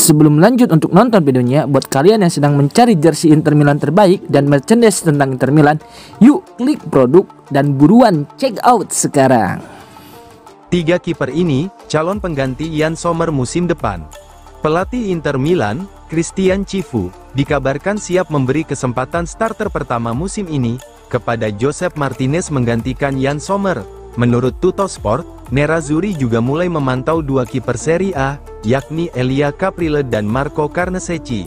Sebelum lanjut untuk nonton videonya, buat kalian yang sedang mencari jersey Inter Milan terbaik dan merchandise tentang Inter Milan, yuk klik produk dan buruan check out sekarang. Tiga kiper ini, calon pengganti Yann Sommer musim depan. Pelatih Inter Milan, Christian Cifu, dikabarkan siap memberi kesempatan starter pertama musim ini, kepada Josep Martinez menggantikan Yann Sommer. Menurut Tuttosport, Nerazzurri juga mulai memantau dua kiper Serie A, yakni Elia Caprile dan Marco Carnesecchi.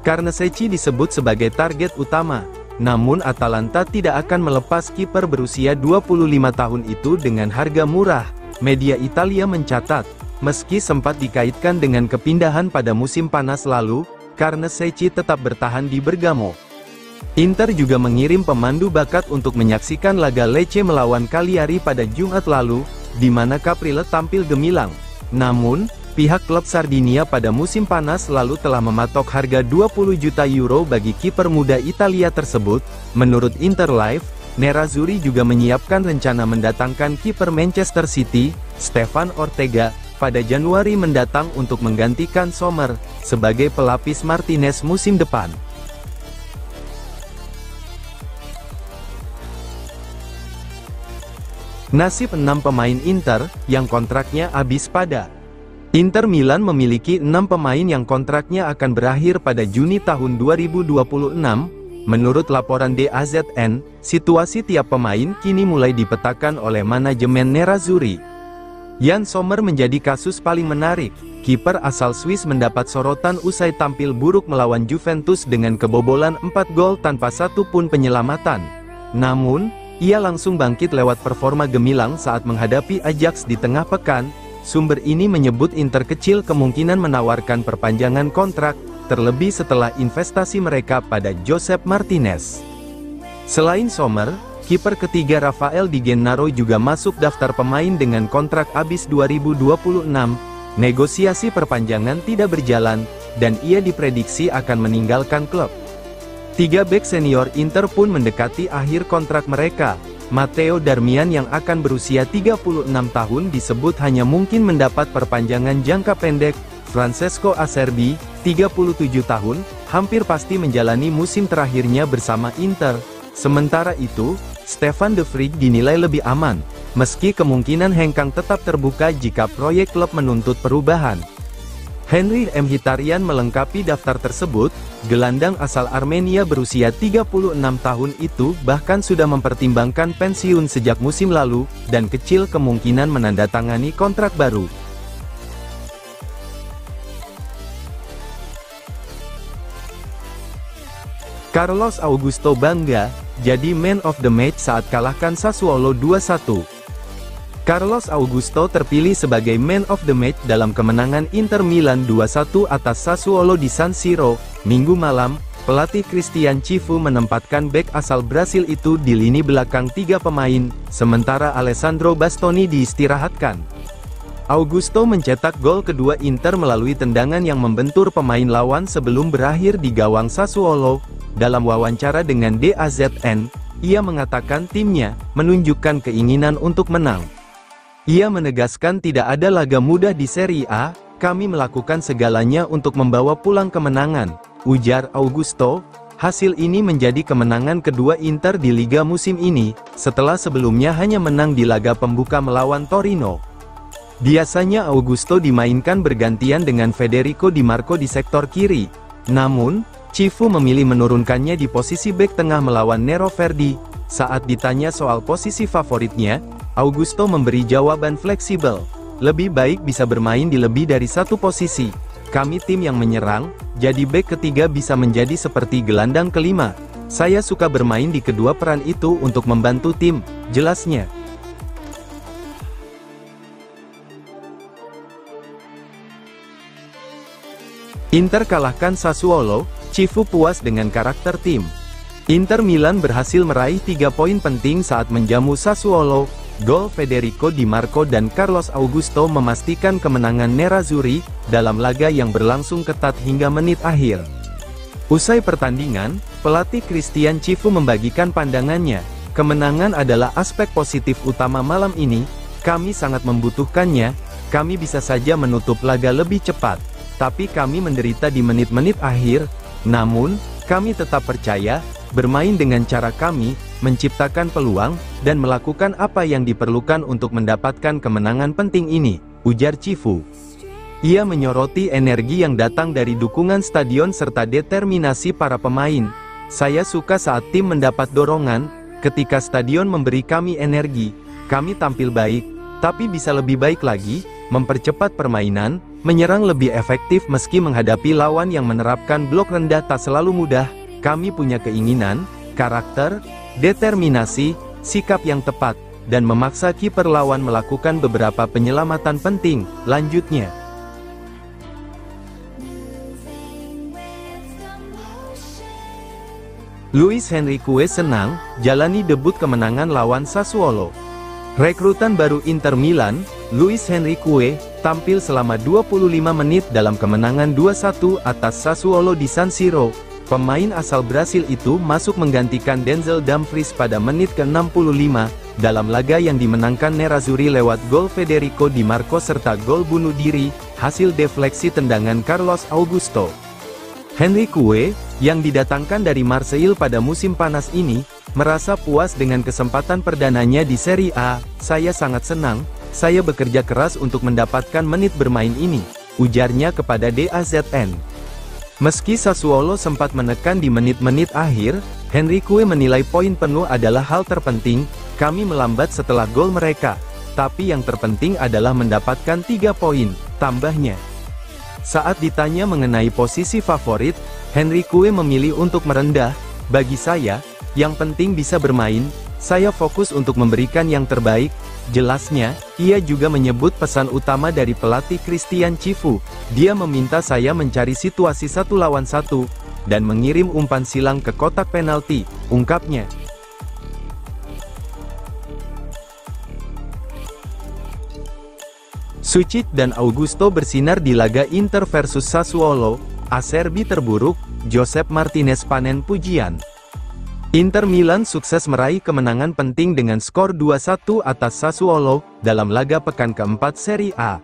Carnesecchi disebut sebagai target utama, namun Atalanta tidak akan melepas kiper berusia 25 tahun itu dengan harga murah. Media Italia mencatat, meski sempat dikaitkan dengan kepindahan pada musim panas lalu, Carnesecchi tetap bertahan di Bergamo. Inter juga mengirim pemandu bakat untuk menyaksikan laga Lecce melawan Cagliari pada Jumat lalu, di mana Caprile tampil gemilang. Namun, pihak klub Sardinia pada musim panas lalu telah mematok harga 20 juta euro bagi kiper muda Italia tersebut. Menurut Inter Live, Nerazzurri juga menyiapkan rencana mendatangkan kiper Manchester City, Stefan Ortega, pada Januari mendatang untuk menggantikan Sommer, sebagai pelapis Martinez musim depan. Nasib 6 pemain Inter, yang kontraknya habis pada Inter Milan memiliki 6 pemain yang kontraknya akan berakhir pada Juni tahun 2026. Menurut laporan DAZN, situasi tiap pemain kini mulai dipetakan oleh manajemen Nerazzurri. Yann Sommer menjadi kasus paling menarik. Kiper asal Swiss mendapat sorotan usai tampil buruk melawan Juventus dengan kebobolan 4 gol tanpa satu pun penyelamatan. Namun, ia langsung bangkit lewat performa gemilang saat menghadapi Ajax di tengah pekan. Sumber ini menyebut Inter kecil kemungkinan menawarkan perpanjangan kontrak, terlebih setelah investasi mereka pada Josep Martinez. Selain Sommer, kiper ketiga Rafael Di Gennaro juga masuk daftar pemain dengan kontrak habis 2026. Negosiasi perpanjangan tidak berjalan, dan ia diprediksi akan meninggalkan klub. Tiga bek senior Inter pun mendekati akhir kontrak mereka. Matteo Darmian yang akan berusia 36 tahun disebut hanya mungkin mendapat perpanjangan jangka pendek. Francesco Acerbi, 37 tahun, hampir pasti menjalani musim terakhirnya bersama Inter. Sementara itu, Stefan de Vrij dinilai lebih aman, meski kemungkinan hengkang tetap terbuka jika proyek klub menuntut perubahan. Henry Mkhitaryan melengkapi daftar tersebut. Gelandang asal Armenia berusia 36 tahun itu bahkan sudah mempertimbangkan pensiun sejak musim lalu, dan kecil kemungkinan menandatangani kontrak baru. Carlos Augusto bangga jadi man of the match saat kalahkan Sassuolo 2-1. Carlos Augusto terpilih sebagai man of the match dalam kemenangan Inter Milan 2-1 atas Sassuolo di San Siro. Minggu malam, pelatih Christian Cifu menempatkan bek asal Brasil itu di lini belakang tiga pemain, sementara Alessandro Bastoni diistirahatkan. Augusto mencetak gol kedua Inter melalui tendangan yang membentur pemain lawan sebelum berakhir di gawang Sassuolo. Dalam wawancara dengan DAZN, ia mengatakan timnya menunjukkan keinginan untuk menang. Ia menegaskan tidak ada laga mudah di Serie A, kami melakukan segalanya untuk membawa pulang kemenangan, ujar Augusto. Hasil ini menjadi kemenangan kedua Inter di Liga musim ini, setelah sebelumnya hanya menang di laga pembuka melawan Torino. Biasanya Augusto dimainkan bergantian dengan Federico Di Marco di sektor kiri. Namun, Cifu memilih menurunkannya di posisi bek tengah melawan Nero Verdi. Saat ditanya soal posisi favoritnya, Augusto memberi jawaban fleksibel. Lebih baik bisa bermain di lebih dari satu posisi. Kami tim yang menyerang, jadi bek ketiga bisa menjadi seperti gelandang kelima. Saya suka bermain di kedua peran itu untuk membantu tim, jelasnya. Inter kalahkan Sassuolo, Cifu puas dengan karakter tim. Inter Milan berhasil meraih 3 poin penting saat menjamu Sassuolo. Gol Federico Di Marco dan Carlos Augusto memastikan kemenangan Nerazzurri dalam laga yang berlangsung ketat hingga menit akhir. Usai pertandingan, pelatih Christian Cifu membagikan pandangannya. Kemenangan adalah aspek positif utama malam ini, kami sangat membutuhkannya, kami bisa saja menutup laga lebih cepat. tapi kami menderita di menit-menit akhir. Namun, kami tetap percaya, bermain dengan cara kami, menciptakan peluang, dan melakukan apa yang diperlukan untuk mendapatkan kemenangan penting ini, ujar Cifu. Ia menyoroti energi yang datang dari dukungan stadion serta determinasi para pemain. Saya suka saat tim mendapat dorongan, ketika stadion memberi kami energi, kami tampil baik, tapi bisa lebih baik lagi, mempercepat permainan, menyerang lebih efektif meski menghadapi lawan yang menerapkan blok rendah tak selalu mudah. Kami punya keinginan, karakter, determinasi, sikap yang tepat, dan memaksa kiper lawan melakukan beberapa penyelamatan penting, lanjutnya. Luis Henrique senang, jalani debut kemenangan lawan Sassuolo. Rekrutan baru Inter Milan, Luis Henrique, tampil selama 25 menit dalam kemenangan 2-1 atas Sassuolo di San Siro. Pemain asal Brasil itu masuk menggantikan Denzel Dumfries pada menit ke-65, dalam laga yang dimenangkan Nerazzurri lewat gol Federico Di Marco serta gol bunuh diri, hasil defleksi tendangan Carlos Augusto. Henrique, yang didatangkan dari Marseille pada musim panas ini, merasa puas dengan kesempatan perdananya di Serie A. Saya sangat senang, saya bekerja keras untuk mendapatkan menit bermain ini, ujarnya kepada DAZN. Meski Sassuolo sempat menekan di menit-menit akhir, Henrique menilai poin penuh adalah hal terpenting, kami melambat setelah gol mereka, tapi yang terpenting adalah mendapatkan 3 poin, tambahnya. Saat ditanya mengenai posisi favorit, Henrique memilih untuk merendah. Bagi saya, yang penting bisa bermain, saya fokus untuk memberikan yang terbaik, jelasnya. Ia juga menyebut pesan utama dari pelatih Christian Cifu. Dia meminta saya mencari situasi 1 lawan 1, dan mengirim umpan silang ke kotak penalti, ungkapnya. Sucic dan Augusto bersinar di laga Inter versus Sassuolo. Acerbi terburuk, Josep Martinez panen pujian. Inter Milan sukses meraih kemenangan penting dengan skor 2-1 atas Sassuolo, dalam laga pekan keempat Serie A.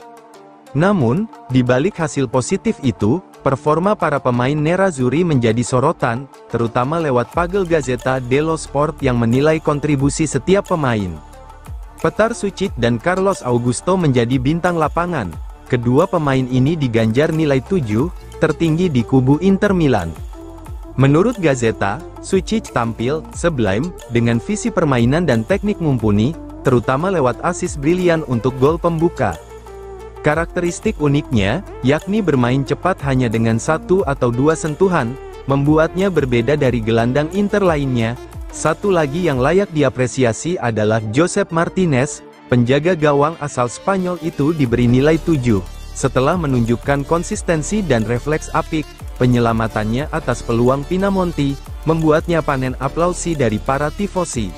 Namun, di balik hasil positif itu, performa para pemain Nerazzurri menjadi sorotan, terutama lewat Pagel Gazzetta dello Sport yang menilai kontribusi setiap pemain. Petar Sucic dan Carlos Augusto menjadi bintang lapangan. Kedua pemain ini diganjar nilai 7, tertinggi di kubu Inter Milan. Menurut Gazzetta, Sucic tampil sublime dengan visi permainan dan teknik mumpuni, terutama lewat asis brilian untuk gol pembuka. Karakteristik uniknya, yakni bermain cepat hanya dengan 1 atau 2 sentuhan, membuatnya berbeda dari gelandang Inter lainnya. Satu lagi yang layak diapresiasi adalah Josep Martinez, penjaga gawang asal Spanyol itu diberi nilai 7. Setelah menunjukkan konsistensi dan refleks apik, penyelamatannya atas peluang Pinamonti, membuatnya panen aplausi dari para tifosi.